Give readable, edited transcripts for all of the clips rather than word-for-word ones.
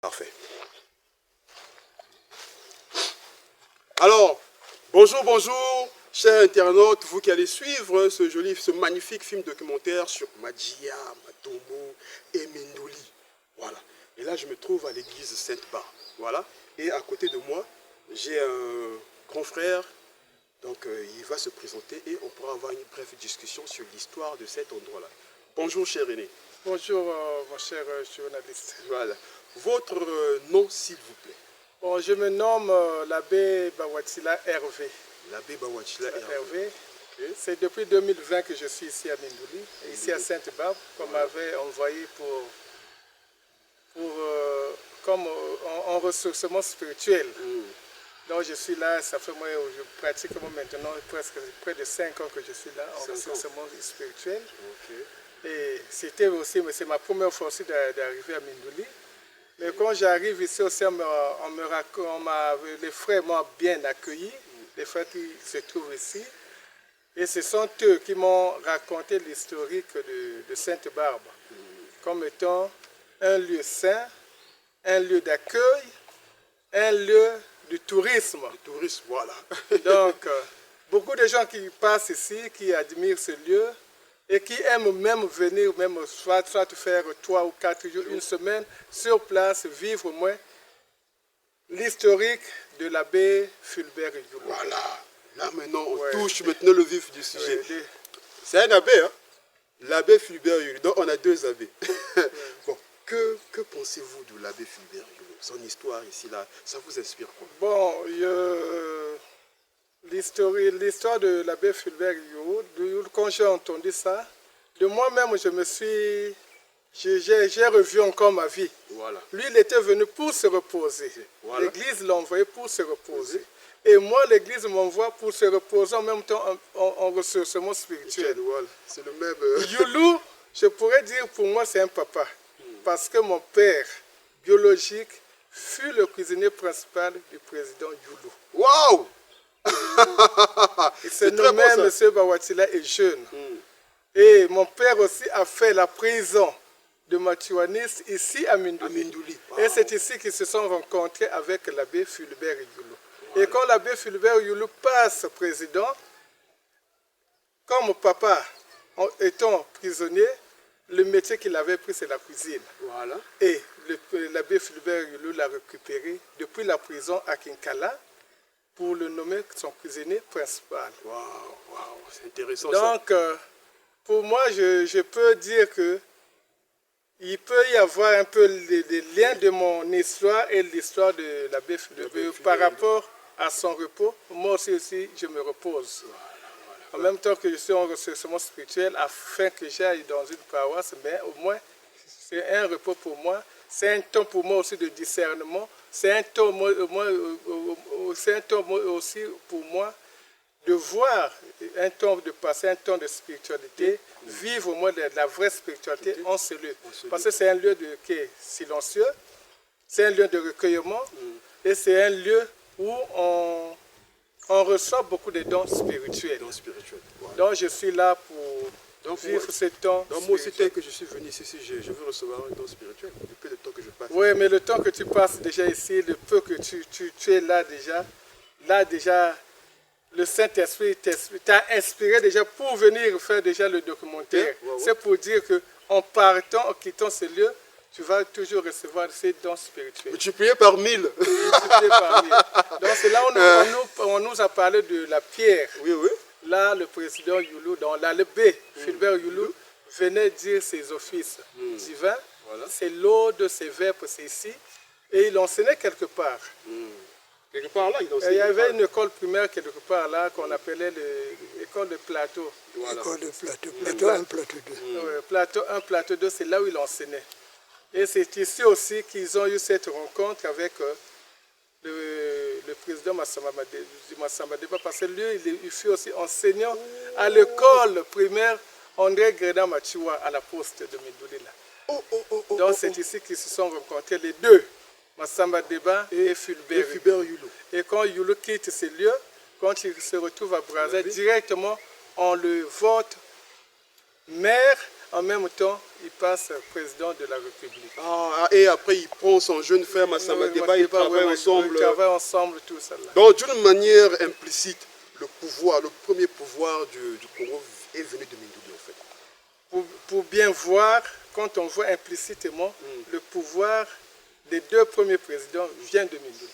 Parfait. Alors, bonjour, chers internautes, vous qui allez suivre ce magnifique film documentaire sur Madjia, Matomo et Mindouli. Voilà. Et là, je me trouve à l'église Sainte-Barbe. Voilà. Et à côté de moi, j'ai un grand frère. Donc, il va se présenter et on pourra avoir une brève discussion sur l'histoire de cet endroit-là. Bonjour, cher René. Bonjour, mon cher journaliste. Voilà. Votre nom, s'il vous plaît. Bon, je me nomme l'abbé Bawatila Hervé. L'abbé Bawatila Hervé. Okay. C'est depuis 2020 que je suis ici à Mindouli, ici à Sainte-Barbe, qu'on m'avait envoyé comme en ressourcement spirituel. Donc je suis là, ça fait moi, je pratique maintenant presque près de 5 ans que je suis là en ressourcement spirituel. Okay. Et c'était aussi, c'est ma première fois aussi d'arriver à Mindouli. Mais quand j'arrive ici aussi, les frères m'ont bien accueilli, les frères qui se trouvent ici. Et ce sont eux qui m'ont raconté l'historique de Sainte-Barbe comme étant un lieu saint, un lieu d'accueil, un lieu de tourisme. Le tourisme, voilà. Donc, beaucoup de gens qui passent ici, qui admirent ce lieu, et qui aiment même venir, même soit faire 3 ou 4 jours, une semaine, sur place, vivre au moins l'historique de l'abbé Fulbert Yulu. Voilà. Là maintenant, on touche maintenant le vif du sujet. C'est un abbé, hein? L'abbé Fulbert Yulu. Donc on a 2 abbés. Bon, que pensez-vous de l'abbé Fulbert Yulu? Son histoire ici, là, ça vous inspire quoi? Bon, l'histoire de l'abbé Fulbert Yulu, quand j'ai entendu ça, de moi-même, j'ai revu encore ma vie. Voilà. Lui, il était venu pour se reposer. Voilà. L'Église l'a envoyé pour se reposer. Et moi, l'Église m'envoie pour se reposer en même temps en ressourcement spirituel. Voilà. C'est le même... Yulu, je pourrais dire pour moi, c'est un papa. Parce que mon père biologique fut le cuisinier principal du président Yulu. Waouh! Il se nommait M. Bawatila est jeune. Et mon père aussi a fait la prison de Matuanis ici à Mindouli. Wow. Et c'est ici qu'ils se sont rencontrés avec l'abbé Fulbert Yulu. Wow. Et quand l'abbé Fulbert Yulu passe président, comme papa étant prisonnier, le métier qu'il avait pris c'est la cuisine. Voilà. Et l'abbé Fulbert Yulu l'a récupéré depuis la prison à Kinkala pour le nommer son cuisinier principal. Waouh, c'est intéressant. Donc, pour moi, je peux dire que il peut y avoir un peu les liens de mon histoire et l'histoire de l'abbé Fulbert par rapport à son repos. Moi aussi, je me repose. En même temps que je suis en ressourcement spirituel, afin que j'aille dans une paroisse, mais au moins, c'est un repos pour moi. C'est un temps pour moi aussi de discernement. C'est un temps aussi pour moi de voir, un temps de passer un temps de spiritualité, vivre au moins de la vraie spiritualité en ce lieu. Parce que c'est un lieu qui est silencieux, c'est un lieu de recueillement, et c'est un lieu où on reçoit beaucoup de dons spirituels. Voilà. Donc je suis là pour vivre ce temps. Donc moi aussi, tel que je suis venu ici, je veux recevoir un don spirituel, depuis le temps que je passe. Oui, mais le temps que tu passes déjà ici, le peu que tu es là déjà, le Saint-Esprit t'a inspiré déjà pour venir faire déjà le documentaire. C'est pour dire qu'en partant, en quittant ce lieu, tu vas toujours recevoir ces dons spirituels. Multiplié par 1000. Multiplié par 1000. Donc c'est là où on nous a parlé de la pierre. Oui. Là, le président Yulu, dans l'abbé Fulbert Yulu, venait dire ses offices divins. Voilà. C'est l'eau de ses vêpres, c'est ici. Et il enseignait quelque part. Quelque part là, il y avait une école primaire quelque part là qu'on appelait l'école de plateau. Voilà. École de plateau, plateau 1, plateau 2. Plateau 1, plateau 2, c'est là où il enseignait. Et c'est ici aussi qu'ils ont eu cette rencontre avec le président Massamba Deba, parce que lui, il fut aussi enseignant à l'école primaire André Greda Machiwa à la poste de Mindouli. Donc c'est ici qu'ils se sont rencontrés les deux. Massamba Deba et Fulbert Yulu. Et quand Yulu quitte ces lieux, quand il se retrouve à Brazzaville, directement on le vote maire En même temps, il passe président de la République. Ah, et après, il prend son jeune frère Massamba Déba, ils travaillent ensemble. Ils travaillent ensemble, tout ça. Là. Donc, d'une manière implicite, le pouvoir, le premier pouvoir du Congo est venu de Mindouli, en fait. Pour bien voir, quand on voit implicitement, le pouvoir des deux premiers présidents vient de Mindouli.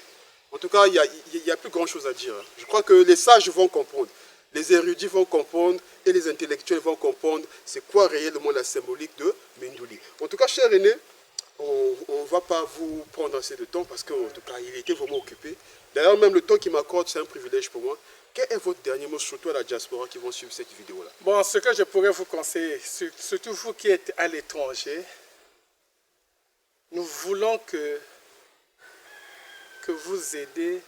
En tout cas, il n'y a plus grand-chose à dire. Je crois que les sages vont comprendre, les érudits vont comprendre et les intellectuels vont comprendre c'est quoi réellement la symbolique de Mindouli. En tout cas, cher René, on ne va pas vous prendre assez de temps parce qu'en tout cas, il était vraiment occupé. D'ailleurs, même le temps qu'il m'accorde, c'est un privilège pour moi. Quel est votre dernier mot, surtout à la diaspora qui vont suivre cette vidéo-là? Bon, ce que je pourrais vous conseiller, surtout vous qui êtes à l'étranger, nous voulons que vous aidez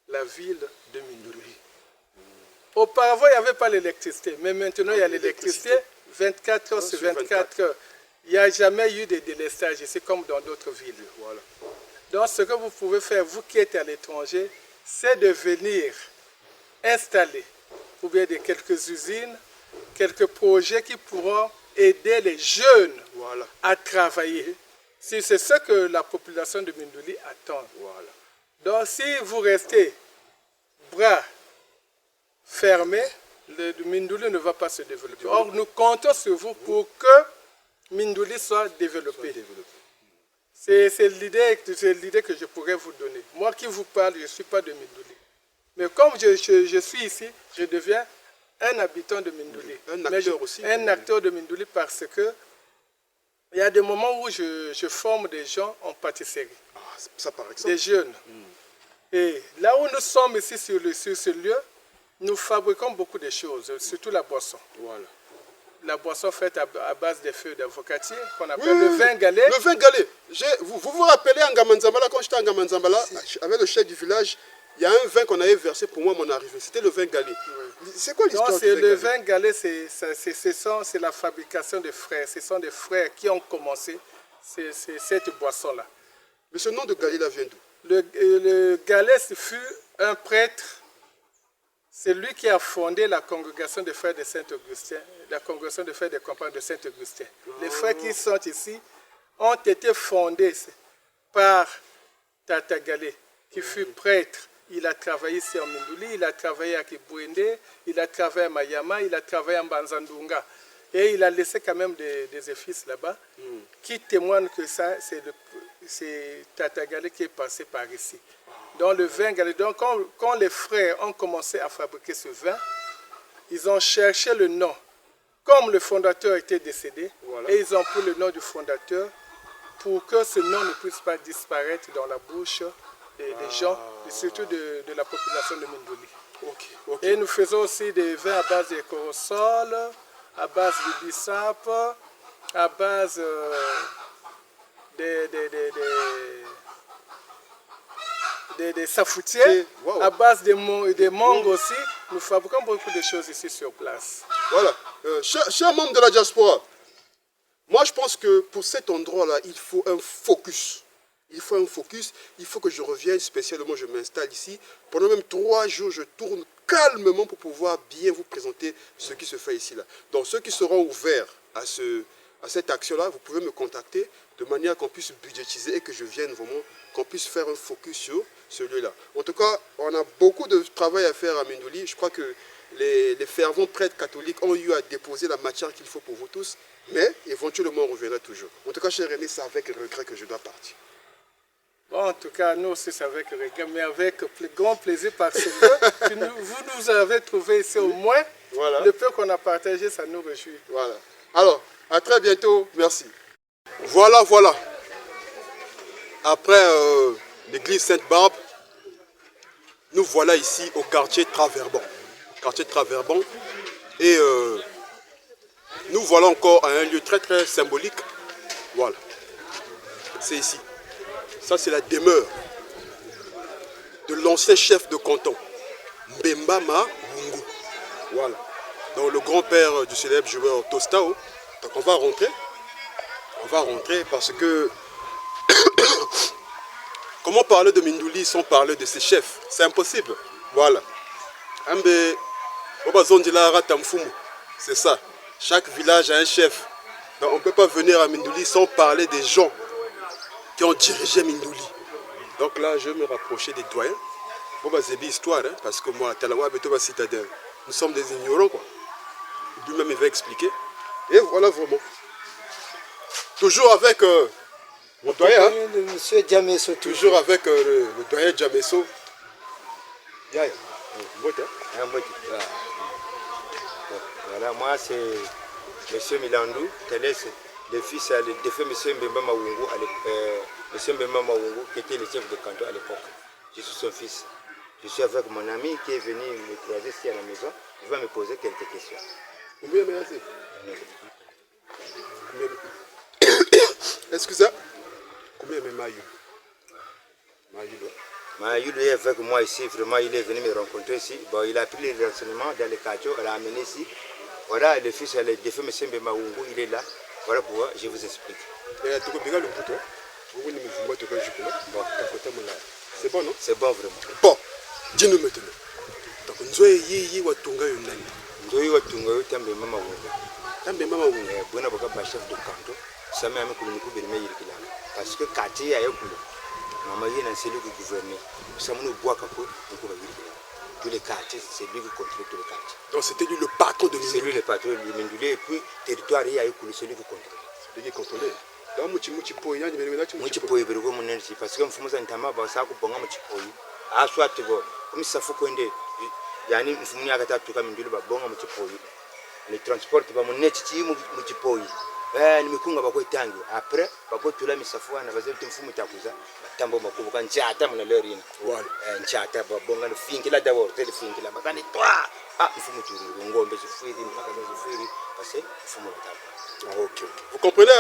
la ville de Mindouli. Auparavant, il n'y avait pas l'électricité, mais maintenant, il y a l'électricité 24 heures sur 24 heures. Il n'y a jamais eu de délestage ici, comme dans d'autres villes. Voilà. Donc, ce que vous pouvez faire, vous qui êtes à l'étranger, c'est de venir installer, ou bien de quelques usines, quelques projets qui pourront aider les jeunes à travailler. Si c'est ce que la population de Mindouli attend. Voilà. Donc, si vous restez bras fermés, le Mindouli ne va pas se développer. Or, nous comptons sur vous pour que Mindouli soit développé. C'est l'idée que je pourrais vous donner. Moi qui vous parle, je ne suis pas de Mindouli. Mais comme je suis ici, je deviens un habitant de Mindouli. Un acteur aussi. Un acteur de Mindouli parce que il y a des moments où je forme des gens en pâtisserie. Ah, ça par exemple. Des jeunes. Et là où nous sommes ici sur ce lieu, nous fabriquons beaucoup de choses, surtout la boisson. Voilà. La boisson faite à base des feuilles d'avocatier, qu'on appelle le vin galais. Le vin galais. Vous vous rappelez en Gamanzambala, quand j'étais en Gamanzambala, avec le chef du village, il y a un vin qu'on avait versé pour moi à mon arrivée. C'était le vin galais. C'est quoi l'histoire du vin galais? Le vin galais, c'est la fabrication de frères. Ce sont des frères qui ont commencé cette boisson-là. Mais ce nom de galais là vient d'où? Le galais fut un prêtre. C'est lui qui a fondé la congrégation des frères de Saint-Augustin, la congrégation des frères des compagnes de Saint-Augustin. Les frères qui sont ici ont été fondés par Tata Galé, qui fut prêtre. Il a travaillé ici en Mindouli, il a travaillé à Kibouende, il a travaillé à Mayama, il a travaillé en Banzandunga. Et il a laissé quand même des effices là-bas qui témoignent que ça, c'est Tata Galé qui est passé par ici. Donc le vin galais, donc quand les frères ont commencé à fabriquer ce vin, ils ont cherché le nom. Comme le fondateur était décédé, et ils ont pris le nom du fondateur pour que ce nom ne puisse pas disparaître dans la bouche des gens, et surtout de la population de Mindouli. Et nous faisons aussi des vins à base de corosol, à base de bissap, à base des safoutiers, à base des mangues aussi. Nous fabriquons beaucoup de choses ici sur place. Voilà. Chers membres de la diaspora, moi je pense que pour cet endroit-là, il faut un focus. Il faut un focus, il faut que je revienne spécialement, je m'installe ici. Pendant même 3 jours, je tourne calmement pour pouvoir bien vous présenter ce qui se fait ici. Là. Donc ceux qui seront ouverts à cette action-là, vous pouvez me contacter de manière qu'on puisse budgétiser et que je vienne vraiment, qu'on puisse faire un focus sur ce lieu-là. En tout cas, on a beaucoup de travail à faire à Mindouli. Je crois que les fervents prêtres catholiques ont eu à déposer la matière qu'il faut pour vous tous, mais éventuellement on reviendra toujours. En tout cas, cher René, c'est avec regret que je dois partir. Bon, en tout cas, nous aussi c'est avec regret, mais avec grand plaisir parce que vous nous avez trouvé ici au moins. Voilà. Le peu qu'on a partagé, ça nous réjouit. Voilà. Alors, à très bientôt. Merci. Voilà. Après l'église Sainte-Barbe, nous voilà ici au quartier Traverban. Et nous voilà encore à un lieu très très symbolique. Voilà. C'est ici. Ça, c'est la demeure de l'ancien chef de canton, Mbemba Mungu. Voilà. Donc, le grand-père du célèbre joueur Tostao. Donc, on va rentrer. On va rentrer parce que... Comment parler de Mindouli sans parler de ses chefs? C'est impossible. Voilà. C'est ça. Chaque village a un chef. Donc on ne peut pas venir à Mindouli sans parler des gens qui ont dirigé Mindouli. Donc là, je vais me rapprocher des doyens. Bon, bah, c'est une histoire, hein, parce que moi, Talawa, citadin, nous sommes des ignorants, quoi. Lui-même, il va expliquer. Et voilà, vraiment. Toujours avec mon doyen. Hein. Monsieur Djamesso. Toujours avec le doyen Djamesso. Yaya. Voilà, moi c'est M. Milandou, le fils de feu M. Mbemba Mawungu, M. Mbemba Mawungu, qui était le chef de canton à l'époque. Je suis son fils. Je suis avec mon ami qui est venu me croiser ici à la maison. Il va me poser quelques questions. Excusez. Combien de Mayu? Mayu est avec moi ici, vraiment il est venu me rencontrer ici. Bon, il a pris les renseignements dans le quartier, il a amené ici. Voilà, le fils de feu M. Mbemba Mawungu, il est là. Voilà pourquoi je vous explique. C'est bon, non? C'est bon vraiment. Bon, dis-nous maintenant. Donc, nous avons Watunga Yunani. Nous avons Watunga Yunani. Mbemba Mawungu. Bon, on chef de canton. Ça m'a mis parce que quartier a eu maman y a un celui qui gouverne. Ça nous boit capot, tous les quartiers, c'est lui qui contrôle tous les quartiers. Donc c'était lui le patron de Mindouli. C'est lui le patron de Mindouli et puis territoire il y a eu celui qui contrôle. Celui qui contrôle. Donc Muchi Poi, parce que mfumo ntama ba sa ku bonga Muchi Poi. A soit bo, comme ça faut qu'on yani mfumo ya katatu kama Mindouli ba bonga Muchi Poi. Le transport ba muneti Muchi Poi. Ni mikunga bako itangi après bako tula misafua na bazeli mfumo takuza tambo makubuka nchata mna leo rina wala nchata babonga no fingila d'abord tele fingila bakani toi mfumo turu ngombe zifiri mpaka zifiri parce mfumo takuza. OK. Vous comprenez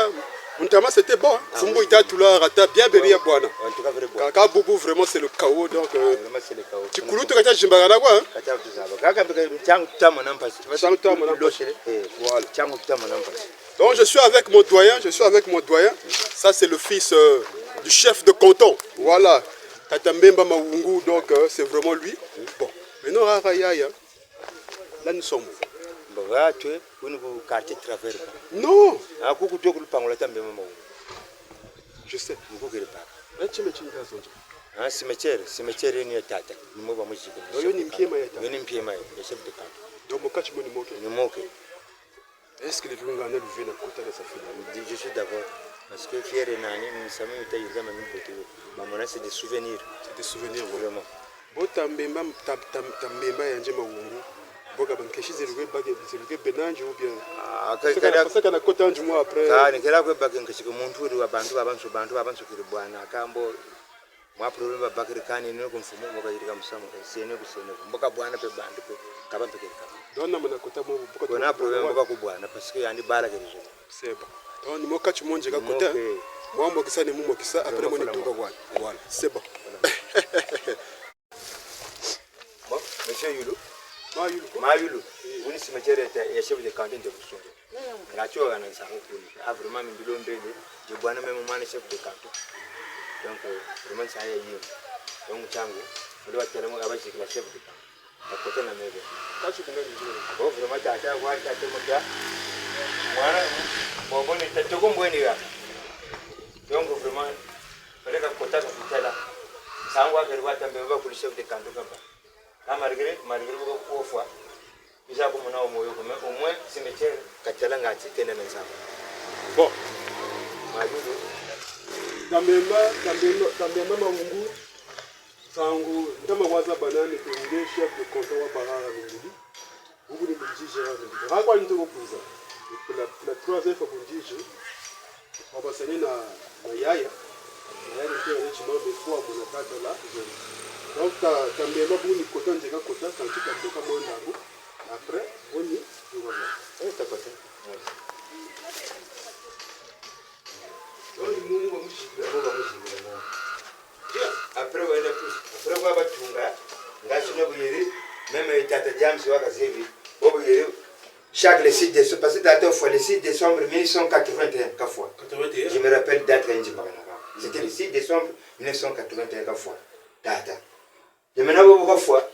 Muntama c'était bon mfumo itatula rata bien beria bwana en tout cas vrai bon kaka bobo vraiment c'est le chaos donc vraiment c'est le chaos tu kulutu kacha jimbagana quoi kacha tuzaba kaka changu tama nampasi changu tama nampasi voilà changu tama nampasi. Donc je suis avec mon doyen, Ça c'est le fils du chef de canton. Voilà. Tata Mbemba Mawungu, donc c'est vraiment lui. Bon. Maintenant Rarayaya. Là nous sommes. Bon, là tu es où nous quartier travers. Non. Ah coucou tu le pangola Mbemba Mawungu. Je sais. Nous coucou le pas. Là tu me tiens ah cimetière ni tata. Nous mo ba mo jiko. Yo ni mpiema ya tata. Yo ni mpiema le chef de canton. Donc mon catch mo ni moke. Ni moke. Est-ce que les gens ont levé la côté de sa fille? Je suis d'accord. Parce que fier et nani, nous savons que il y a même une c'est des souvenirs. C'est des souvenirs vraiment. Bon, Tambemba et Njema Wungu. Bon, quand quelque chose est le Benange ou bien. Ah, c'est qu'on a côté un mois après. Ah, n'est-ce pas que mon tour de Bantu avant ce que le bois n'a cambo. Moi, problème à Bakirkan, il ne confirme pas qu'il y a comme ça. C'est ne vous Boka Boana peut Bantu, Kaban peut donc on a côté mon beaucoup de problèmes parce qu'il y a des balles. C'est bon. Donc ni moka tu montes côté. Moi moi qui ça ni moi qui ça après moi ni tout quoi. Voilà, c'est bon. Bon, monsieur Yulu. Mayulu. Vous cimetière est chef de canton de Boussou. La tu as un sang a vraiment mis de l'ombre de Boana même man chef de canton. Donc vraiment ça y est. Donc Chango, on doit tellement avoir chef de canton. À côté de la maison. Quand tu connais bon vraiment tata wa tata moja mwana bon ni tata ko mbweni ya donc vraiment peleka kota kutela sangwa kerwa tambe ba ku chef de canton kapa na malgré ko fois bisa ko mona moyo ko au moins cimetière katela ngati tena na samba bon majudo Tambemba Mawungu sangu ndama waza banane kuingia chef de canton wa Barara Mindouli. Vous voulez me dire Gérard quoi nito kuza pour la troisième fois pour dire on va s'aller na yaya qui est chino de fois mon tata là donc Tambemba buni kota njeka kota quand tu as toka mo ndabo après on y va voir ta kota après on a plus après on va tunga ngasi no buyeri même tata James wakazevi chaque le 6 décembre, parce que date fois le 6 décembre 1981 fois. Je me rappelle date quand c'était le 6 décembre 1981 fois. Data. De maintenant beaucoup fois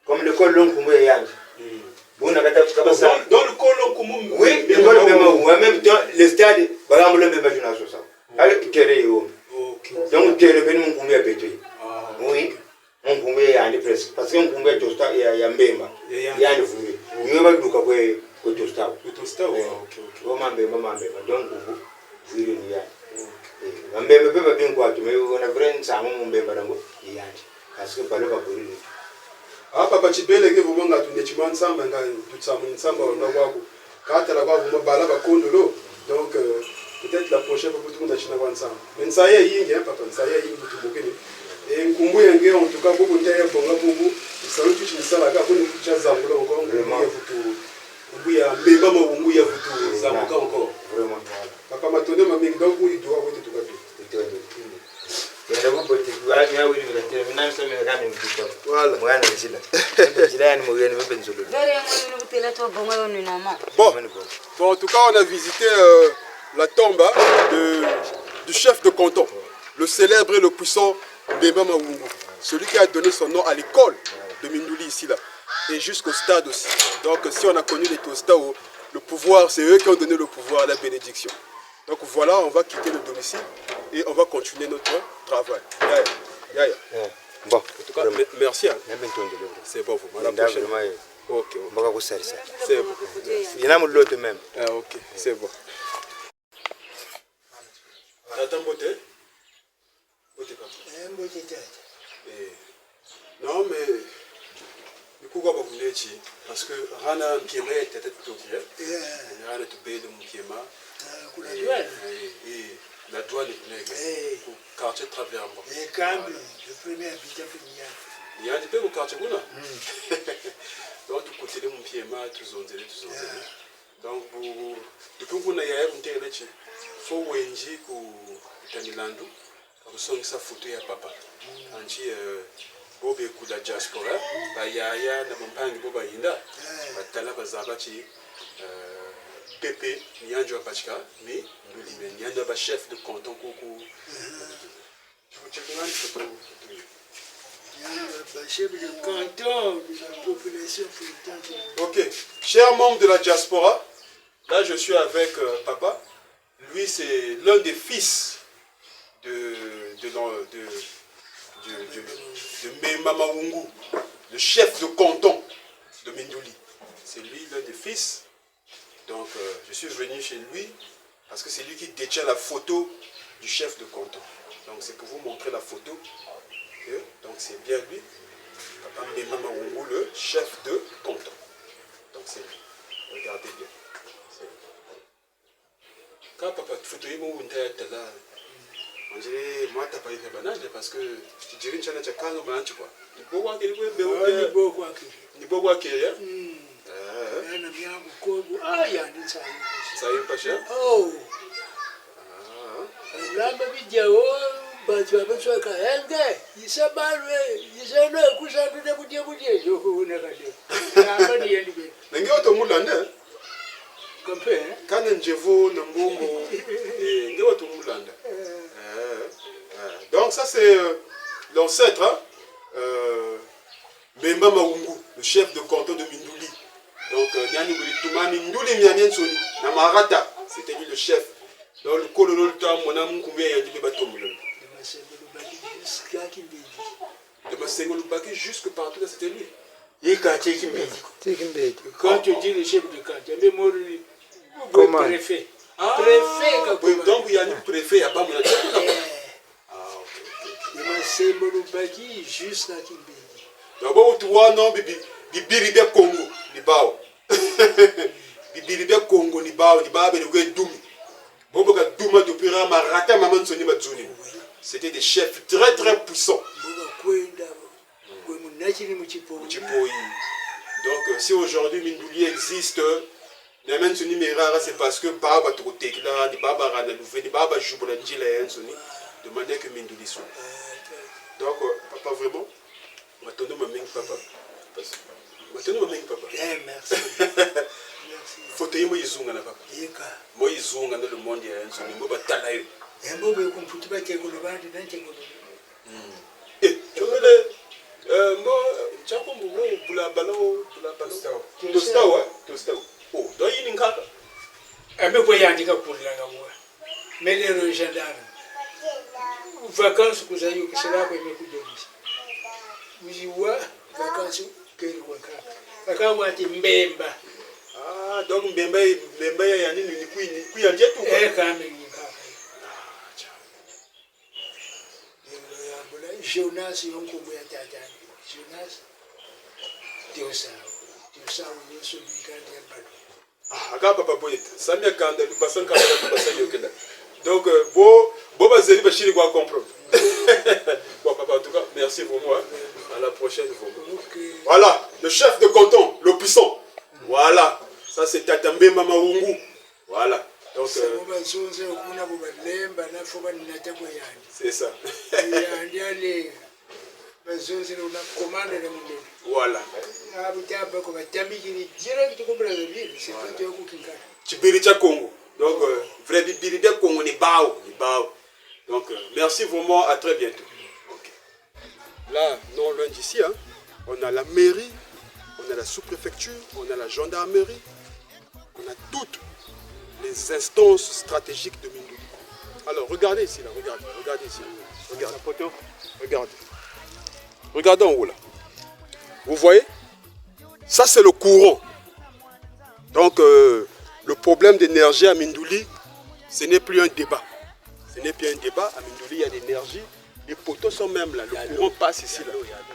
comme l'école long pour moi yangi. On a ça. Dans le colon commun. Oui, en même temps, le stade, par exemple, le même imagination ça. Avec Kéré, donc Kéré, mon combien pété. Oui, on pouvait aller presque. Parce qu'on pouvait tout ça, il y a Mbemba. Il y a le fourré. Il y a le café au tosta. Au tosta, ok. Maman Mbemba. Donc, vous voulez y aller. Mbemba peut bien quoi, mais on a vraiment ça, mon Mbemba d'ango. Il y a. Parce que par le café. Ah, papa, tu peux les vous mangas tout nettement ensemble, tout ça, ensemble, on a voir. Quand tu as voir, vous me balez à Kondolo. Donc, peut-être la prochaine fois, tout le monde a china ensemble. Mais ça y est, papa, ça y est, il faut tout bouquer. Et Nkumbu Yenge, en tout cas, beaucoup de temps, bon, ça veut dire que ça va faire beaucoup de choses à vous encore. Il y a Mbemba, il y a Zamuka encore. Vraiment. Papa m'a donné ma main, donc il doit avoir tout cas. Bon, en tout cas, on a visité la tombe du chef de canton, le célèbre et le puissant Mbemba Mawungu, celui qui a donné son nom à l'école de Mindouli ici là, et jusqu'au stade aussi. Donc si on a connu les tostas, le pouvoir, c'est eux qui ont donné le pouvoir à la bénédiction. Donc voilà, on va quitter le domicile et on va continuer notre travail. Yaya. Bon, en tout cas, merci. Hein. C'est bon, vous m'en prochaine. Ok. C'est bon. Il y en a l'autre même. Ah, ok, c'est bon. Attends, beauté. Non, mais du coup, quoi vous voulez dire? Parce que Rana Mkiema était tout ok. Rana tout paye de Mkiema. Et la douane est pour quartier travers. Et quand le premier habitant il y a un peu au quartier Mouna. Donc, tout côté de Mkiema, tout zonzélé. Donc, depuis qu'on a eu un téléphone, il faut que Tamilandu. Vous sa photo ya papa. Anti bobe kuda diaspora ba yaya na mpangi boba yinda batala bazabati Pepe Nyanjo Pachka mais Nyanjo ba chef de canton Koko. chef de canton de la population. Ok, chers membres de la diaspora, là je suis avec papa. Lui c'est l'un des fils de Mbemba Mawungu, le chef de canton de Mindouli. C'est lui l'un des fils. Donc je suis venu chez lui parce que c'est lui qui détient la photo du chef de canton. Donc c'est pour vous montrer la photo. Okay? Donc c'est bien lui, Papa Mbemba Mawungu, le chef de canton. Donc c'est lui. Regardez bien. Quand papa photo est mon on dirait, moi, tu n'as pas eu de banane parce que tu dirais que tu as un banane, quoi. Il faut voir qu'il y a un beau quoi. Il faut voir qu'il y a un ah, il y a un ça. Ça y est, pas cher. Oh. Là, ma vidéo, tu vas me faire quand même. Il s'est barré. Il s'est barré. Il s'est barré. Il s'est barré. Il s'est barré. Quand donc ça c'est l'ancêtre Mbemba Mawungu, le chef de canton de Mindouli. Donc c'était lui le chef. Donc le colonel de Masengolubaki jusque partout là c'était lui. Quand tu dis le chef de canton, le préfet. Ah, préfet. Donc il y a un préfet à Bamona. Ah, ok. Il m'a jusqu'à Kimbedi. D'abord, tu vois, non, Bibiribe Congo, Nibao. Bibiribe Congo, Nibao, Nibao, Doumi. Boboka Douma depuis Ramarata, Maman Soni Batsuni. C'était des chefs très très puissants. Donc, si aujourd'hui Mindouli existe, c'est parce que Baba Trotekla, Baba Ranaloufé, Baba Jubolandjila et Ansoni demandaient que Mindouli soit. Donc, papa, vraiment, maintenant, ma main, papa. Maintenant, ma main, papa. Merci. Faut que moi, ils ont un papa. Moi, ils ont le monde, il y a Ansoni, moi, Talaï. Et tu veux le. Moi, tu as comme vous, Boula Balo, Tosta, ouais. yandika kulanga mwa melero gendarme vacances kuzayo kisera kwa imekujobisha mjiwa vacances keri kwa kaka kaka ati mbemba Ah, donc Mbemba ya nini ni kuya tu. kama ni kaka Jonas yonkombo ya tatani Jonas Tiosa Yesu bikandi bado Ah, aga papa boyeta. Samia kanda lubasan kanda lubasan yokela. Donc bo bazeli bashiri kwa comprendre. Bon papa en tout cas, merci pour moi. À la prochaine vraiment. okay. Voilà, le chef de canton, le puissant. Voilà. Ça c'est Tata Mbemba Maungu. Voilà. Donc c'est ça. Voilà. Tibiricha Congo. Donc vrai Bibiride Congo ni bao. Donc merci vraiment, à très bientôt. Okay. Là, non loin d'ici, hein, on a la mairie, on a la sous-préfecture, on a la gendarmerie, on a toutes les instances stratégiques de Mindouli. Alors regardez ici, là, regardez ici. Regardez en haut là. Vous voyez? Ça c'est le courant. Donc le problème d'énergie à Mindouli, ce n'est plus un débat. Ce n'est plus un débat. À Mindouli, il y a l'énergie. Les poteaux sont même là. Le courant passe ici. Là.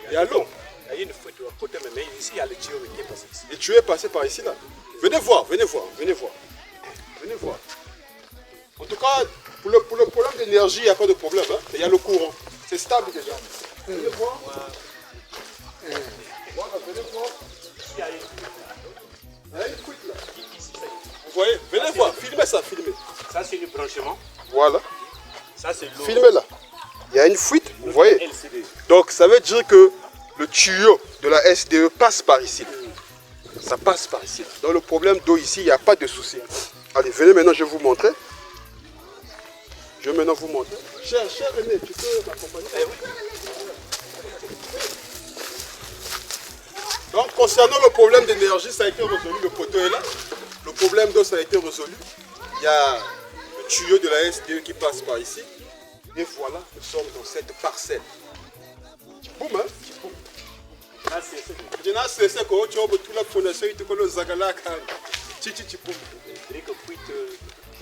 Il y a l'eau. Il y a une photo à côté, mais ici, il y a le tuyau qui est passé ici. Le tuyau est passé par ici là. Venez voir. En tout cas, pour le problème d'énergie, il n'y a pas de problème. Hein. Il y a le courant. C'est stable déjà. Venez voir. Voilà, venez voir. Il y a une fuite là. Vous voyez? Venez voir. Filmez ça, filmez. Ça, c'est le branchement. Voilà. Ça, c'est l'eau. Filmez là. Il y a une fuite, vous voyez? LCD. Donc ça veut dire que le tuyau de la SDE passe par ici. Ça passe par ici. Dans le problème d'eau ici, il n'y a pas de souci. Allez, venez maintenant, je vais vous montrer. Cher René, tu peux m'accompagner? Donc concernant le problème d'énergie, ça a été résolu. Le poteau est là. Le problème d'eau, ça a été résolu. Il y a le tuyau de la SDE qui passe par ici. Et voilà, nous sommes dans cette parcelle. Boum, hein? Boum.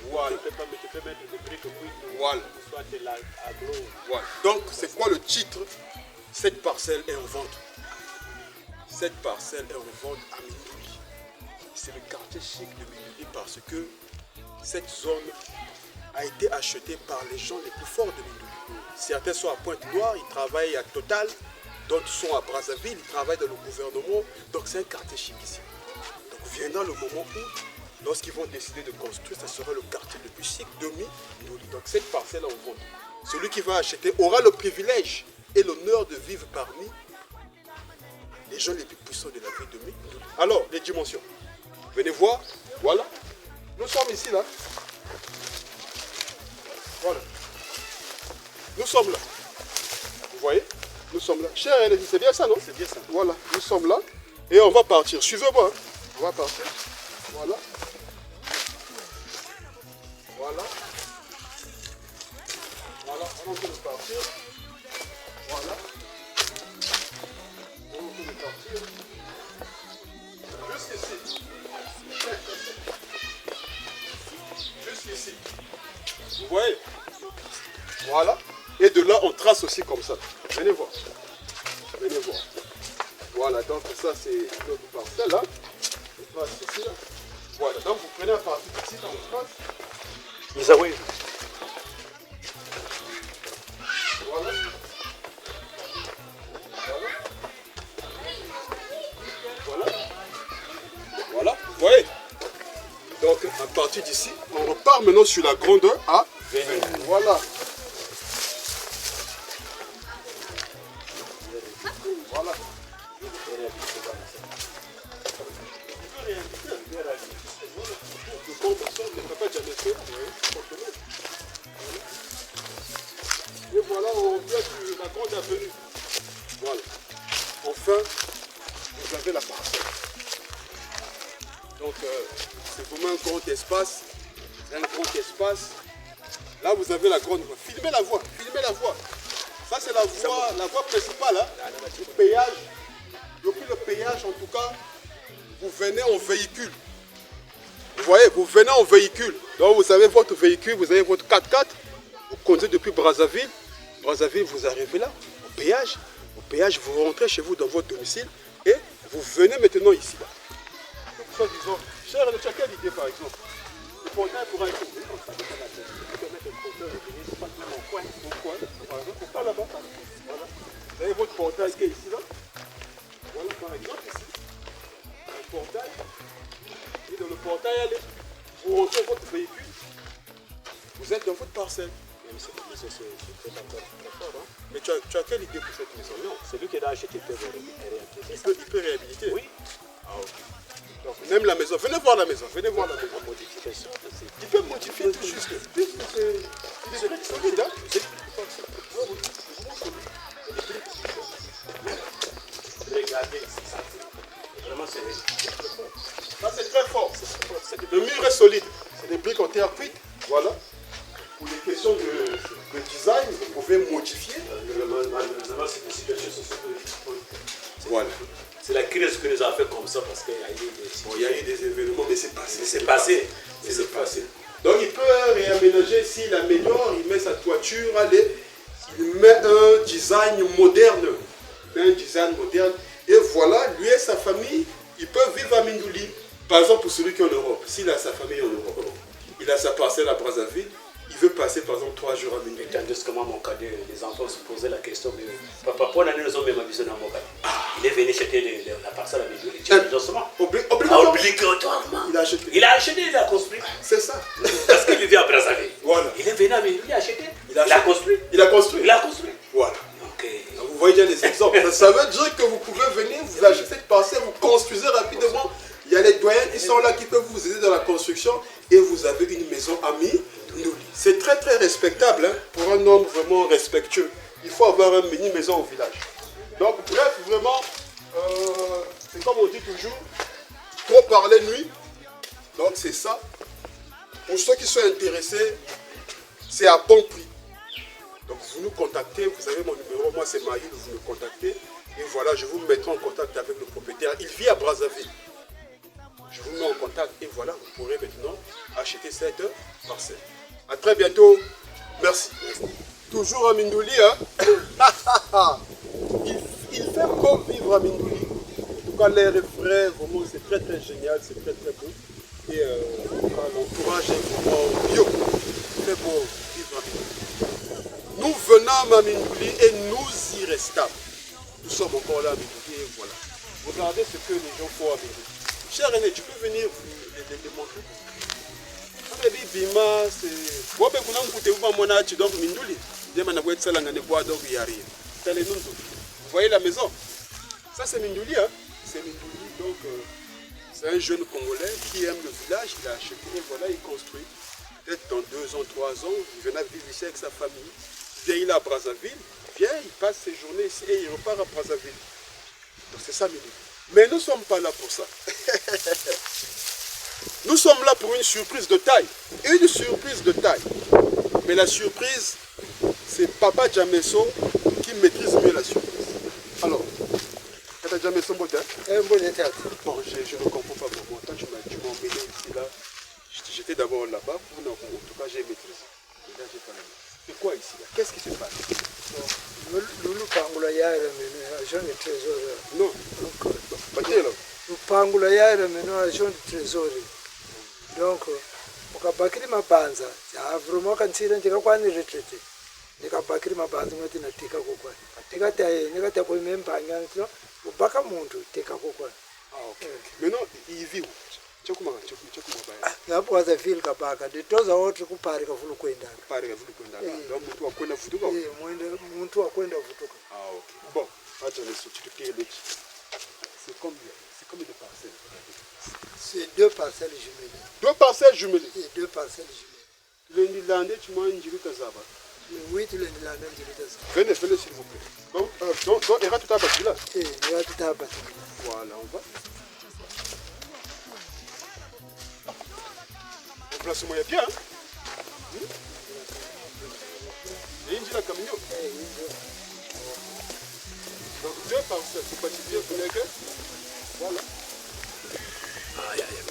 Voilà. Voilà. Voilà. Donc, c'est quoi le titre? Cette parcelle est en vente. Cette parcelle est en vente à Mindouli. C'est le quartier chic de Mindouli parce que cette zone a été achetée par les gens les plus forts de Mindouli. Certains sont à Pointe-Noire, ils travaillent à Total. D'autres sont à Brazzaville, ils travaillent dans le gouvernement. Donc c'est un quartier chic ici. Donc viendra le moment où, lorsqu'ils vont décider de construire, ça sera le quartier le plus chic de Mindouli. Donc cette parcelle en vente. Celui qui va acheter aura le privilège et l'honneur de vivre parmi les gens les plus puissants de la ville de Mindouli. Alors, les dimensions. Venez voir. Voilà. Nous sommes ici, là. Voilà. Nous sommes là. Vous voyez? Nous sommes là. Cher Elodie, c'est bien ça, non? C'est bien ça. Voilà. Nous sommes là. Et on va partir. Suivez-moi. Hein. On va partir. Voilà. Voilà. Voilà. On est en train de partir. Voilà. On est en train de partir. Jusqu'ici. Jusqu'ici. Vous voyez? Voilà. Et de là, on trace aussi comme ça. Venez voir. Venez voir. Voilà, donc ça, c'est notre parcelle là. On trace ici là. Voilà, donc vous prenez à partir d'ici, là, on trace. Isaoué. Voilà. Voilà. Voilà, vous voyez? Donc, à partir d'ici, on repart maintenant sur la grandeur à 20. Voilà. Voilà. Et voilà, on revient sur la grande avenue. Voilà. Enfin, vous avez la parcelle. Donc, c'est vraiment un grand espace. un grand espace. Là, vous avez la grande voie. Filmez la voie, filmez la voie. Ça, c'est la voie principale, hein, le péage. Depuis le péage, en tout cas, vous venez en véhicule. Vous voyez, vous venez en véhicule. Donc, vous avez votre véhicule, vous avez votre 4x4. Vous conduisez depuis Brazzaville. Brazzaville, vous arrivez là, au péage. Au péage, vous rentrez chez vous dans votre domicile et vous venez maintenant ici. Là. Donc, soit disons, cher, tu as quelle idée par exemple? Le portail pourra être ouvert comme ça. Tu peux mettre le portail et venir, c'est pas même au coin. Par exemple, c'est pas là-bas. Voilà. Vous avez votre portail qui est ici là. Voilà par exemple ici. Le portail. Et dans le portail, allez, vous rentrez votre véhicule. Vous êtes dans votre parcelle. Même si cette maison c'est très fort, hein? Mais tu as quelle idée pour cette maison? Non, C'est lui qui l'a acheté, il peut réhabiliter. il peut réhabiliter. Oui. Ah, ok. Donc, même la maison, venez voir la maison, venez voir la maison. Modification, c'est... Il peut modifier tout juste. Il est très solide, hein? Regardez, ça, vraiment c'est... Ça c'est très fort. Le mur est solide. C'est des briques en terre cuite. Voilà. Pour les questions de design, vous pouvez modifier. Malheureusement, c'est des situations Voilà. C'est la crise qui nous a fait comme ça parce qu'il y a eu des... Bon, il y a eu des événements, mais c'est passé. C'est passé. C'est passé. Donc il peut réaménager s'il améliore, il met sa toiture, allez, il met un design moderne. Un design moderne. Et voilà, lui et sa famille, ils peuvent vivre à Mindouli. Par exemple, pour celui qui est en Europe, s'il a sa famille en Europe, il a sa parcelle à Brazzaville, il veut passer par exemple 3 jours à Mindouli. Tandis que moi, mon cas, les enfants se posaient la question, mais papa, pour l'année, nous avons même avisé dans mon cas. Il est venu acheter la parcelle à Mindouli, justement. Obligatoirement. Il a acheté. Il a acheté, il a construit. C'est ça. Parce qu'il vivait à Brazzaville. Voilà. Il est venu à Mindouli, il a acheté. Il a construit. Il a construit. Il a construit. Voilà. Ok. Donc, vous voyez déjà des exemples. Ça veut dire que vous pouvez venir, vous achetez cette parcelle, vous construisez rapidement. Il y a les doyens qui sont là qui peuvent vous aider dans la construction et vous avez une maison amie. C'est très très respectable, hein, pour un homme vraiment respectueux. Il faut avoir une mini maison au village. Donc bref, vraiment, c'est comme on dit toujours, trop parler nuit. Donc c'est ça. Pour ceux qui sont intéressés, c'est à bon prix. Donc vous nous contactez, vous avez mon numéro, moi c'est Maïl, vous me contactez. Et voilà, je vous mettrai en contact avec le propriétaire. Il vit à Brazzaville. Je vous mets en contact et voilà, vous pourrez maintenant acheter cette parcelle. A très bientôt. Merci. Toujours à Mindouli, hein? Il fait bon vivre à Mindouli. En tout cas, l'air est frais, vraiment, c'est très très génial, c'est très très beau. Et l'entourage est vraiment bio. Il fait bon vivre à Mindouli. Nous venons à Mindouli et nous y restons. Nous sommes encore là à Mindouli et voilà. Regardez ce que les gens font à Mindouli. Cher René, tu peux venir les montrer? Bima, c'est... Vous voyez la maison? Ça c'est Mindouli, hein? C'est Mindouli, donc c'est un jeune Congolais qui aime le village, il a acheté et voilà, il construit. Peut-être dans 2 ans, 3 ans, il vient vivre ici avec sa famille. Il vient, il est à Brazzaville, il vient, il passe ses journées ici et il repart à Brazzaville. Donc c'est ça Mindouli. Mais nous ne sommes pas là pour ça. Nous sommes là pour une surprise de taille. Une surprise de taille. Mais la surprise, c'est Papa Jameso qui maîtrise mieux la surprise. Alors, Papa Jameso, bon, je ne comprends pas vraiment. Toi, tu m'as emmené ici, là. J'étais d'abord là-bas. En tout cas, j'ai maîtrisé. Et là, j'ai pas aimé. C'est quoi ici, là? Qu'est-ce qui se passe? Non. Pas dire, là. Lupangula yaira meno acho trezori donc ukabhakiri mabanza avhuruma wakantsira ndikakwanire tete ndikabhakiri mabanza unoti natika kokwani ndikati apo membanya ubhaka muntu teka kokwani. Maintenant il vit où? Ngapo Brazzaville kabhaka nditozawo tiri kupari kavhulu kuenda donc muntu wakwenda vutuka. muntu wakwenda vutuka. Ah ok. Bon, attends, c'est combien? C'est combien de parcelles? C'est 2 parcelles jumelées. 2 parcelles jumelées? Et 2 parcelles jumelées. L'Indilande, tu m'as dit que ça va. Oui, tu l'Indilande, tu l'as. Venez, s'il vous plaît. Donc, il y aura tout à bâtir là. Il y aura tout à bâtir. Voilà, on va. Place-moi bien. Hein? Et il dit la camion. Donc 2 parcelles, c'est pas si bien pour les gars. Voilà. Aïe, aïe, aïe.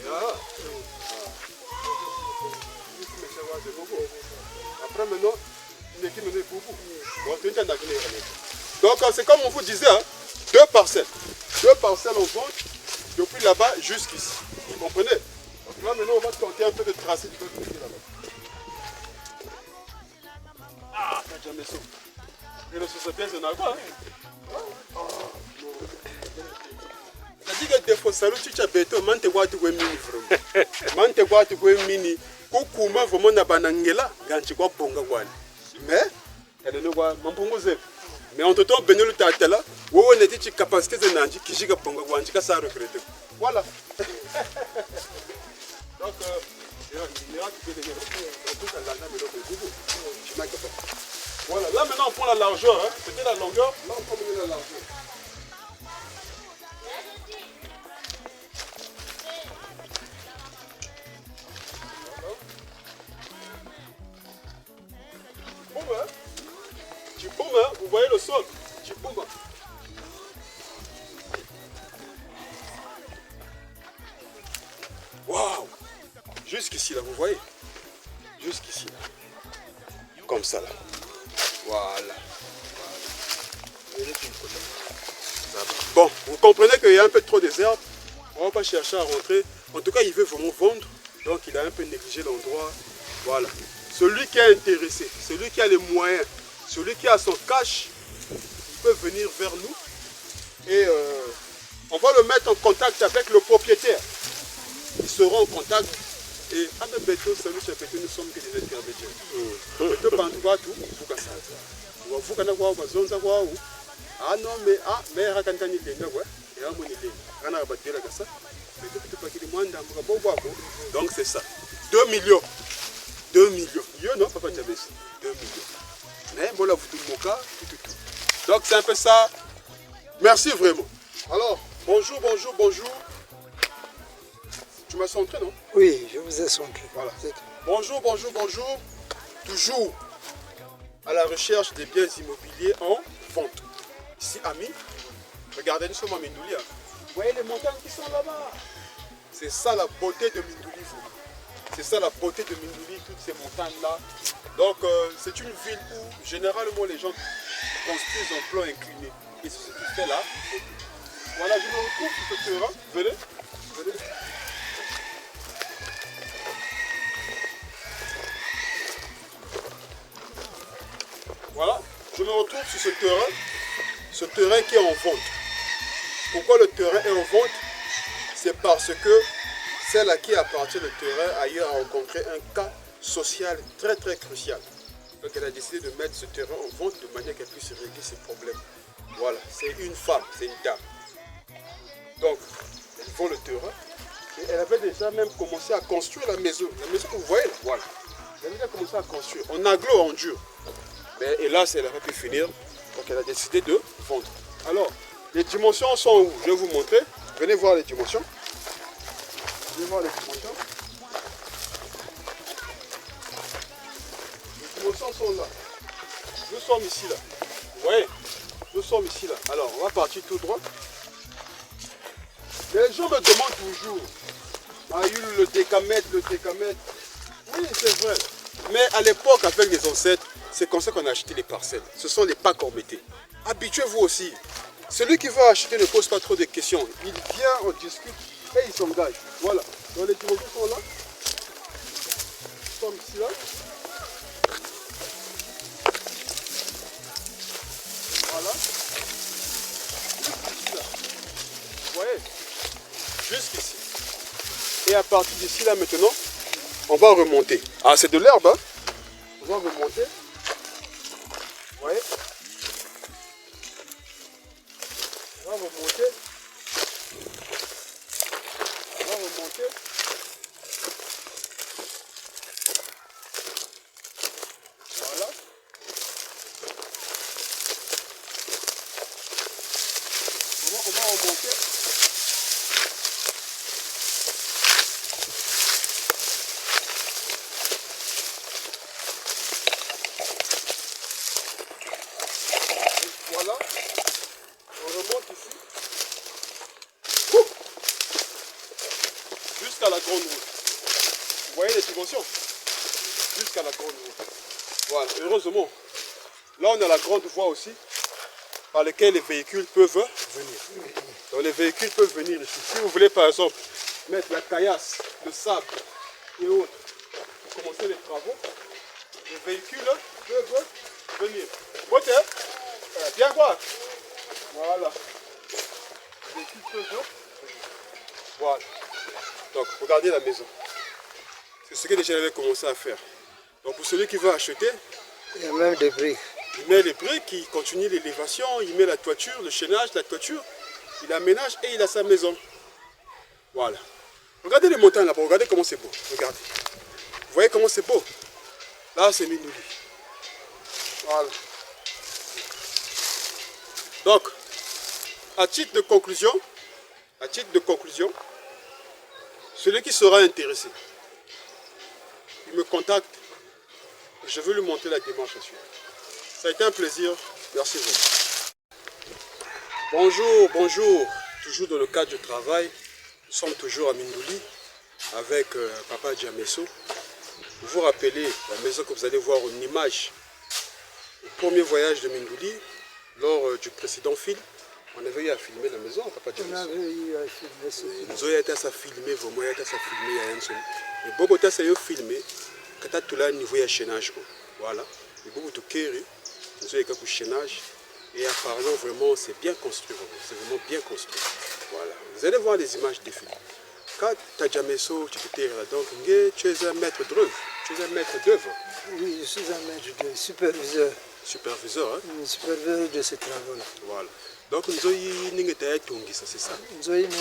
Voilà. Après maintenant, une équipe menée beaucoup. Donc c'est comme on vous disait, hein, 2 parcelles. 2 parcelles en vente depuis là-bas jusqu'ici. Vous comprenez? Donc là maintenant on va tenter un peu de tracer du côté là-bas. Ah, t'as jamais ça. Et le sauce pièce de Nagua. C'est-à-dire que des fois, ça tu as béton, man te voit tu es mini vraiment. Man te voit tu es mini. Kukuma vraiment na banangela, ganchi kwa ponga kwani. Mais, elle ne voit mampongo zep. Mais en tout temps, Benel le tatela, où on était une capacité de nanji, qui jiga ponga kwani, qui ça regrette. Voilà. Donc, voilà, là maintenant on prend la largeur, hein. C'était la longueur, là on prend la largeur. Tu boumes, hein? Vous voyez le sol, tu boumes. Waouh! Jusqu'ici là, vous voyez? Jusqu'ici là. Comme ça là. Voilà. Bon, vous comprenez qu'il y a un peu trop des herbes. On ne va pas chercher à rentrer. En tout cas, il veut vraiment vendre. Donc il a un peu négligé l'endroit. Voilà. Celui qui est intéressé, celui qui a les moyens, celui qui a son cash, il peut venir vers nous. Et on va le mettre en contact avec le propriétaire. Ils seront en contact. Et à nos bétos, nous sommes que des intermédiaires. Bétos, par tout, vous cassez. Vous cassez quoi, vous cassez quoi. Ah non, mais raconte ni lenga quoi. Et à mon idée, on a battu la cassa. Donc c'est ça. 2 millions. 2 millions. Yo non, papa Diabès. 2 millions. Mais bon là, vous tout moka, tout. Donc c'est un peu ça. Merci vraiment. Alors, bonjour. Tu m'as centré, non? Oui, je vous ai centré. Voilà. Bonjour. Toujours à la recherche des biens immobiliers en vente. Ici, amis, regardez, nous sommes à Mindouli. Vous voyez les montagnes qui sont là-bas? C'est ça la beauté de Mindouli. C'est ça la beauté de Mindouli, toutes ces montagnes-là. Donc, c'est une ville où, généralement, les gens construisent en plan incliné. Et c'est ce qui fait là. Voilà, je me retrouve sur ce terrain. Venez. Voilà, je me retrouve sur ce terrain qui est en vente. Pourquoi le terrain est en vente? C'est parce que celle à qui appartient le terrain ailleurs a rencontré un cas social très crucial. Donc elle a décidé de mettre ce terrain en vente de manière qu'elle puisse régler ses problèmes. Voilà, c'est une femme, c'est une dame. Donc, elle vend le terrain et elle avait déjà même commencé à construire la maison. La maison que vous voyez là, voilà. Elle avait déjà commencé à construire en aglo, en dur. Mais hélas, elle n'a pas pu finir, donc elle a décidé de vendre. Alors, les dimensions sont où? Je vais vous montrer. Venez voir les dimensions. Venez voir les dimensions. Les dimensions sont là. Nous sommes ici, là. Vous voyez? Nous sommes ici, là. Alors, on va partir tout droit. Les gens me demandent toujours, Maïul, le décamètre. Oui, c'est vrai. Mais à l'époque, avec les ancêtres, c'est comme ça qu'on a acheté les parcelles. Ce sont les pas qu'on mettait. Habituez-vous aussi. Celui qui va acheter ne pose pas trop de questions. Il vient, on discute et il s'engage. Voilà. Donc les dimensions sont là. Nous sommes ici là. Voilà. Jusqu'ici là. Vous voyez? Jusqu'ici. Et à partir d'ici là maintenant, on va remonter. Ah, c'est de l'herbe, hein? On va remonter. Vous voyez? On va remonter. Voilà. jusqu'à la grande route. Vous voyez les dimensions? Jusqu'à la grande route. Voilà, heureusement. Là, on a la grande voie aussi, par laquelle les véhicules peuvent venir. Donc les véhicules peuvent venir ici. Si vous voulez par exemple mettre la caillasse, le sable et autres pour commencer les travaux, les véhicules peuvent venir. Côté, bien voir. Voilà. Les véhicules peuvent venir. Voilà. Donc regardez la maison. C'est ce que déjà j'avais commencé à faire. Donc pour celui qui veut acheter, il y a même des briques. Il met les briques, il continue l'élévation, il met la toiture, le chaînage, la toiture, il aménage et il a sa maison. Voilà. Regardez les montagnes là-bas, regardez comment c'est beau. Regardez. Vous voyez comment c'est beau? Là, c'est Mindouli. Voilà. Donc, à titre de conclusion, celui qui sera intéressé, il me contacte. Je veux lui montrer la démarche à suivre. Ça a été un plaisir. Merci vraiment. Bonjour, bonjour. Toujours dans le cadre du travail. Nous sommes toujours à Mindouli avec Papa Djamesso. Vous vous rappelez la maison que vous allez voir en image au premier voyage de Mindouli lors du précédent film. On avait eu à filmer la maison, Papa Djamesso. On avait eu à filmer ce film. Nous avons été à filmer, vraiment, été à filmer il y a un seul. Mais Bobo a filmé quand tu as niveau de chaînage. Voilà. Et Bobo tu kéré. Nous avons un chaînage et apparemment vraiment c'est bien construit, c'est vraiment bien construit. Voilà. Vous allez voir les images défiler. Quand tu as Djamesso, tu peux là, donc tu es un maître d'œuvre. Tu es un maître d'œuvre. Oui, je suis un maître de superviseur. Superviseur, hein? Superviseur de ces travaux-là. Voilà. Donc nous avons eu c'est ça. Nous avons eu une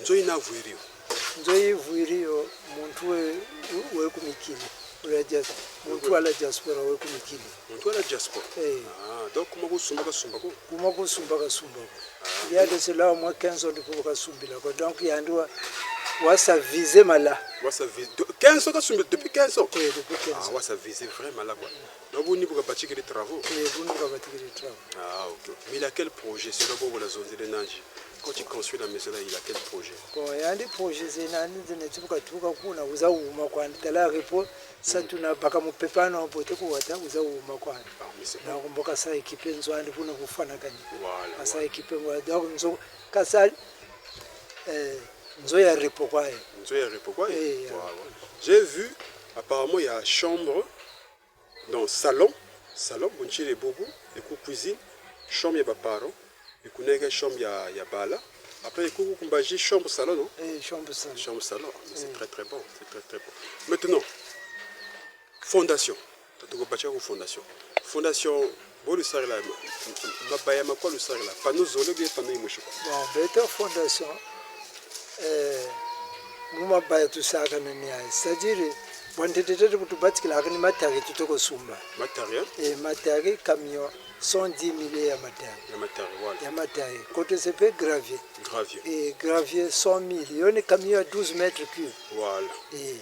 Nous avons eu nzoyi vuirio muntu wekumikili muntu ala diaspora wekumikili muntu ala diaspora donc comment vous sumba kuma kusumba kasumba yade cela au moins 15 ans depuis kasumbila donc yandiwa wasa viser mala wasa viser 15 ans kasumba depuis 15 ans depuis 15 ans wasa viser vraiment là quoi donc vous n'y pouvez pas bâtir les travaux ok mais il a quel projet c'est d'abord la zone de Nanji. Quand tu construis la maison là, il a quel projet? Bon, il y a des projets, c'est kuna uza uma kwa ndala repo sa tuna baka mupepa na pote ku wata uza uma kwa na kumboka sa equipe nzo andi kuna kufana kani voilà sa equipe ngwa donc nzo kasa nzo ya repo kwa j'ai vu apparemment il y a chambre dans salon bonchi les bobo et cuisine chambre ya baparo et connaît chambre ya bala après il y a chambre salon non chambre salon c'est très très bon maintenant fondation fondation bon le sar là mabaya makwa le sar là panneau zolo bien panneau imosho bon beta fondation mumabaya tusaka nani c'est-à-dire bontetete kuti batikila kani matari tutoko sumba matari camion 110 000 ya matari côté c'est peu gravier et gravier 100 000 yone camion à 12 mètres cubes voilà et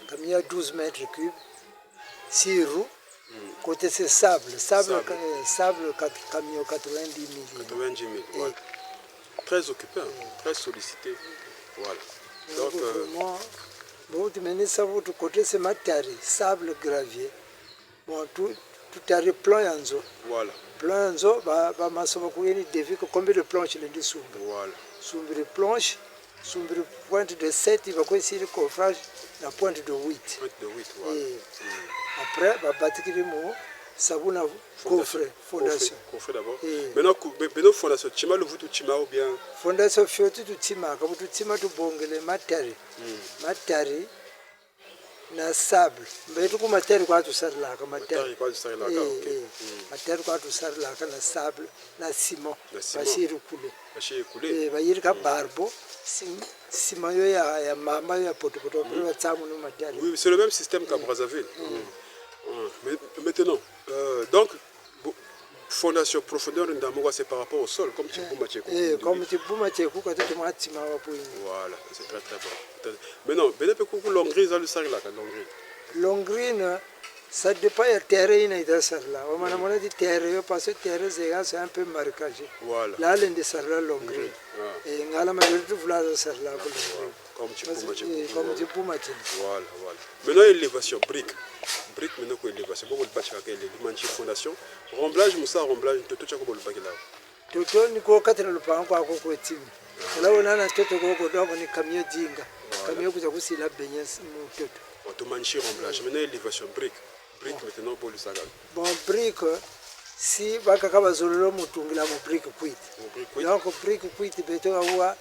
camion à 12 mètres cubes 6 roues côté c'est sable camion 90 000 voilà. Très occupé très sollicité voilà donc bon tu mets ça votre côté c'est matari sable gravier bon tout est plan yanzo voilà plan yanzo ba masomo kuyeni devi ko combien de planches le dessous voilà sur les planches sur le pointe de 7 il va quoi ici le coffrage la pointe de 8 voilà après ba batikiri mo sabuna coffre fondation d'abord maintenant fondation chima le vutu chima ou bien fondation fioti tu chima comme tu chima tu bongele matari na sable mbetu ku matari kwa tu sarla ka matari kwa tu sarla ka okay matari kwa tu sarla ka na sable na ciment bashiri kule ba yiri ka barbo ciment yo ya mama ya potopoto pour tsamu no matari oui c'est le même système qu'à Brazzaville mais maintenant donc fondation profondeur ndamoko c'est par rapport au sol comme tu bouma tcheko comme tu bouma tcheko quand tu m'as tima wa point voilà c'est très très bon maintenant peut-être que longrine dans le sac là longrine Ça dépend du terrain il est là. On m'a dit terrain parce que terrain c'est un peu marécageux. Voilà. Là il est là l'ongre. Et ngala majorité vouloir ça là comme tu peux imaginer. Voilà, voilà. Maintenant élévation brique. Brique maintenant quoi élévation. Beaucoup de bâtiments qui est fondation. Remblage Moussa remblage tout ça comme le bac là. Toto ni ko katira lupango ako ko timu. Là on a toto ko donc ni camion dinga. Camion kuja kusila benyes mu toto. Automanchi remblage. Maintenant élévation brique. Brique maintenant pour le saga. Bon brique si bakaka bazololo mutungila mu brique kwit. Donc brique kwit beto awa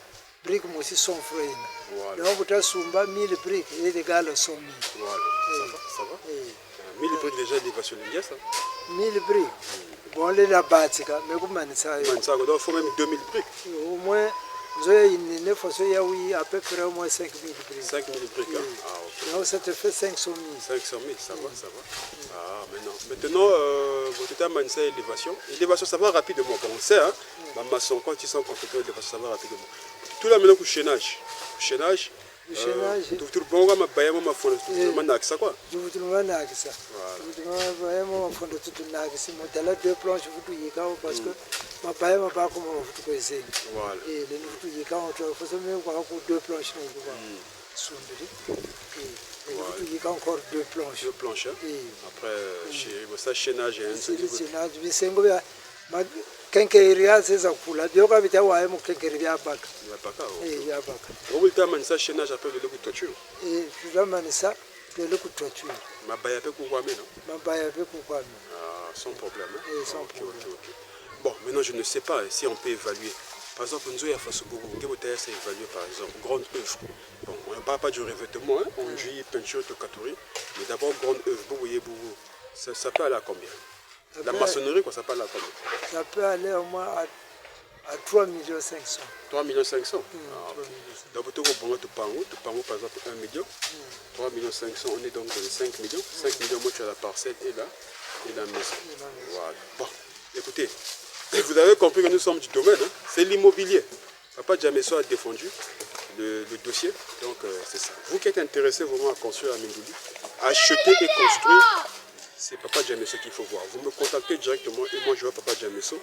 brique mosi son frère. Donc utasumba 1000 briques et égal à 100 000. Voilà. Ça va. 1000 briques déjà élévation lingue ça. 1000 briques. Bon les la batika mais comment ça yo. Man ça donc faut même 2000 briques. Au moins Zoé il ne faut ya oui à peu près au moins 5000 briques. 5000 briques. Ah OK. Donc ça te fait 500 000. 500 000, ça va, ça va. Ah, maintenant, votre état manisa élévation. Élévation, ça va rapidement. Comme on sait, hein, ma maçon, quand ils sont compétents, élévation, ça va rapidement. Tout là, maintenant, chaînage. Chaînage. Tout le monde, ma baille, ma fond, tout le monde a ça, quoi. Tout le monde a ça. Tout le monde a fond de tout le monde. Si mon talent deux planches, vous pouvez y aller parce que ma baille, ma balle, comment vous pouvez essayer. Voilà. Et les nous pouvez y aller, il faut même voir pour deux planches. Il y a encore deux planches. Deux planches. Après, ça chaînage et un seul. Chaînage, mais c'est un peu. Kenkeria c'est ça pour la bioga bita wa mo kenkeria baka. Ya baka. Eh ya baka. On veut tellement ça chaînage après de l'eau toiture. Eh tu vas mener ça de l'eau toiture. Ma baille peut quoi mais non. Ma baille peut quoi. Ah sans problème. Eh sans problème. Bon, maintenant je ne sais pas si on peut évaluer. Par exemple, nous avons fait beaucoup. On peut évaluer par exemple grande œuvre. Bon, on ne parle pas du revêtement, hein. On dit peinture de catégorie, mais d'abord grande œuvre. Vous voyez, ça peut aller à combien? La maçonnerie, quoi, ça peut aller à combien? Ça peut aller au moins à 3 500 000. 3 500 000. Donc, vous avez par exemple 1 million. 3 500 000, on est donc dans les 5 millions. 5 millions, moi, tu as la parcelle et la maison. Voilà. Bon, écoutez, vous avez compris que nous sommes du domaine, hein. C'est l'immobilier. Papa Djamesso a défendu le dossier, donc c'est ça. Vous qui êtes intéressé vraiment à construire à Mindouli, acheter et construire, c'est Papa Djamesso qu'il faut voir. Vous me contactez directement et moi je vois Papa Djamesso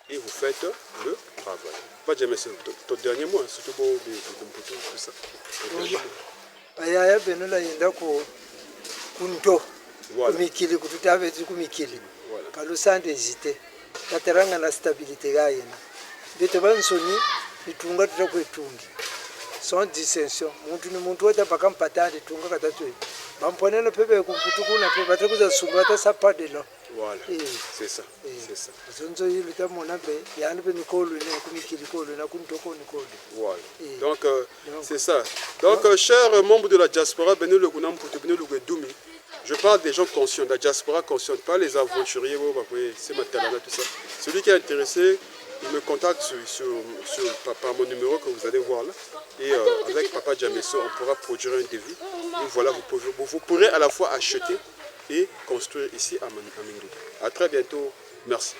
et vous faites le travail. Papa Djamesso, ton dernier mot, surtout pour tout ça. Aya benola yenda ko kunto. Kumikili kututabe kumikili. Kalusande hésiter. Kateranga na stabilité gaina. Bete bansoni itunga tutakwetungi. Sans dissension. Muntu wata bakampata itunga katatu. Bamponela pepe kumputukuna pepe batakuza sumbata sapa de là. Voilà. C'est ça. C'est ça. Zonzo yulu tamona be yani be nikolu ne kumikili kolu na kuntoko nikolu. Voilà. Donc c'est ça. Donc chers membres de la diaspora Beno le Gunam pour Beno le Doumi. Je parle des gens conscients, de la diaspora consciente, pas les aventuriers, c'est ma talent, tout ça. Celui qui est intéressé, il me contacte par mon numéro que vous allez voir là. Et avec Papa Djamesso, on pourra produire un devis. Et voilà, vous pourrez à la fois acheter et construire ici à Mindouli. À très bientôt. Merci.